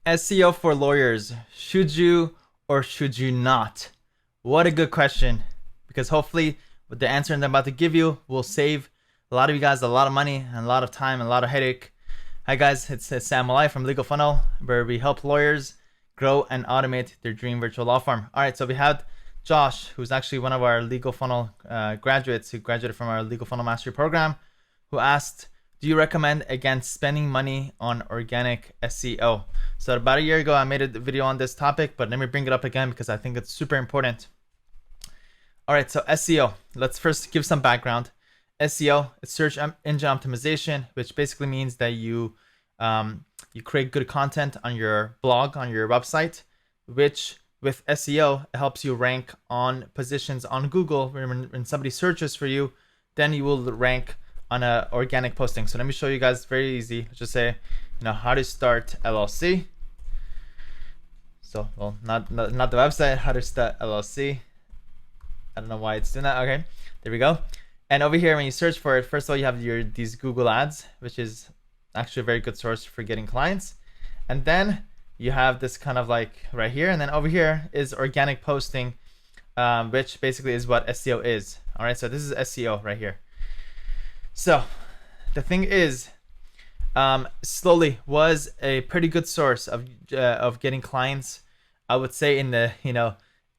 SEO for lawyers. Should you or should you not? What a good question. Because hopefully with the answer I'm about to give you will save a lot of you guys a lot of money and a lot of time and a lot of headache. Hi guys, it's Sam Malai from Legal Funnel, where we help lawyers grow and automate their dream virtual law firm. All right, so we had Josh, who's actually one of our Legal Funnel graduates who graduated from our Legal Funnel Mastery program, who asked, do you recommend against spending money on organic SEO? So about a year ago, I made a video on this topic, but let me bring it up again because I think it's super important. All right, so SEO. Let's first give some background. SEO is search engine optimization, which basically means that you create good content on your blog, on your website, which with SEO it helps you rank on positions on Google. When somebody searches for you, then you will rank on a organic posting. So let me show you guys very easy. Let's just say, how to start LLC. So, well, not the website, how to start LLC. I don't know why it's doing that. Okay, there we go. And over here, when you search for it, first of all, you have these Google ads, which is actually a very good source for getting clients. And then you have this kind of like right here. And then over here is organic posting, which basically is what SEO is. All right, so this is SEO right here. So the thing is, Slowly was a pretty good source of getting clients. I would say in the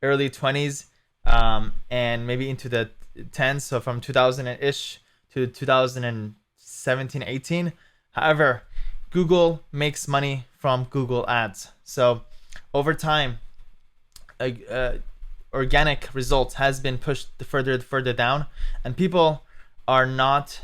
early 20s and maybe into the 10s. So from 2000-ish to 2017, 18. However, Google makes money from Google ads. So over time, organic results has been pushed further down, and people are not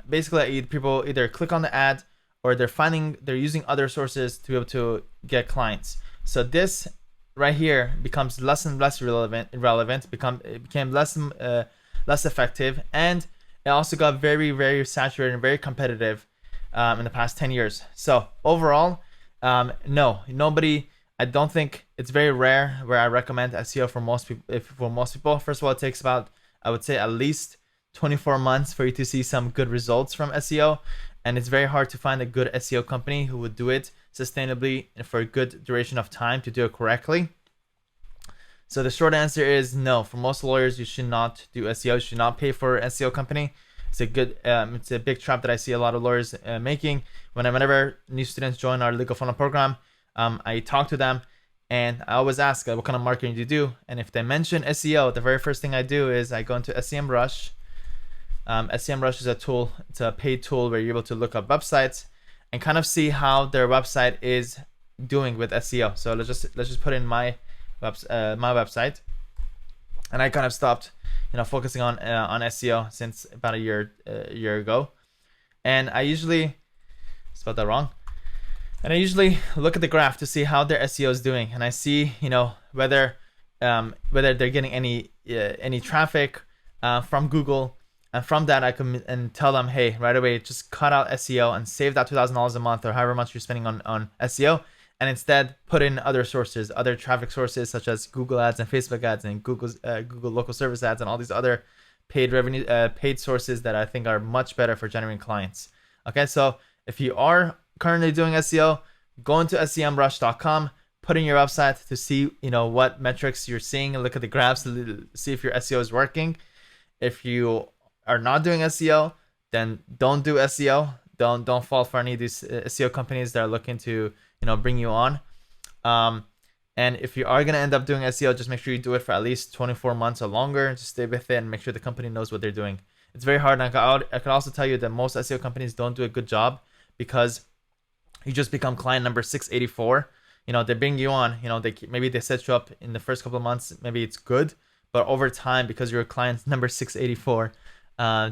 basically people either click on the ad or they're using other sources to be able to get clients. So this right here becomes less and less relevant. It became less effective, and it also got very, very saturated and very competitive in the past 10 years. So overall, nobody. I don't think it's very rare where I recommend SEO for most people. First of all, it takes about, I would say, at least 24 months for you to see some good results from SEO, and it's very hard to find a good SEO company who would do it sustainably and for a good duration of time to do it correctly. So the short answer is no. For most lawyers, you should not do SEO. You should not pay for an SEO company. It's a big trap that I see a lot of lawyers making. Whenever new students join our Legal Funnel program, I talk to them and I always ask, what kind of marketing do you do? And if they mention SEO, the very first thing I do is I go into SEMrush. SEMrush is a tool. It's a paid tool where you're able to look up websites and kind of see how their website is doing with SEO. So let's just put in my website, and I kind of stopped, focusing on SEO since about a year ago. And I usually spelled that wrong. And I usually look at the graph to see how their SEO is doing, and I see, whether they're getting any traffic from Google. And from that, I can tell them, hey, right away, just cut out SEO and save that $2,000 a month or however much you're spending on SEO, and instead put in other sources, other traffic sources such as Google ads and Facebook ads and Google local service ads and all these other paid sources that I think are much better for generating clients. Okay, so if you are currently doing SEO, go into semrush.com, put in your website to see what metrics you're seeing, and look at the graphs to see if your SEO is working. If you are not doing SEO, then don't do SEO. Don't fall for any of these SEO companies that are looking to bring you on. And if you are gonna end up doing SEO, just make sure you do it for at least 24 months or longer. Just stay with it and make sure the company knows what they're doing. It's very hard. And I can also tell you that most SEO companies don't do a good job because you just become client number 684. They bring you on. Maybe they set you up in the first couple of months. Maybe it's good, but over time, because you're a client number 684.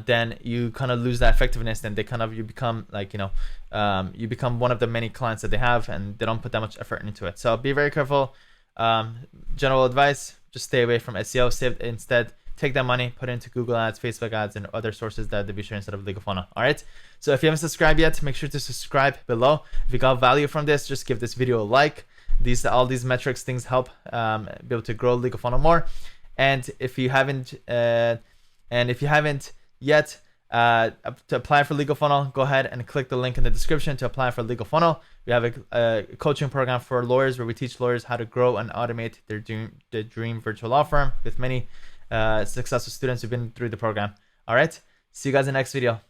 Then you kind of lose that effectiveness, and you become like you become one of the many clients that they have, and they don't put that much effort into it. So be very careful. General advice: just stay away from SEO. Instead, take that money, put it into Google ads, Facebook ads, and other sources that they be sure instead of Legal Funnel. All right. So if you haven't subscribed yet, make sure to subscribe below. If you got value from this, just give this video a like. All these metrics things help be able to grow Legal Funnel more. And if you haven't yet to apply for Legal Funnel, go ahead and click the link in the description to apply for Legal Funnel. We have a coaching program for lawyers where we teach lawyers how to grow and automate their dream virtual law firm with many successful students who've been through the program. All right. See you guys in the next video.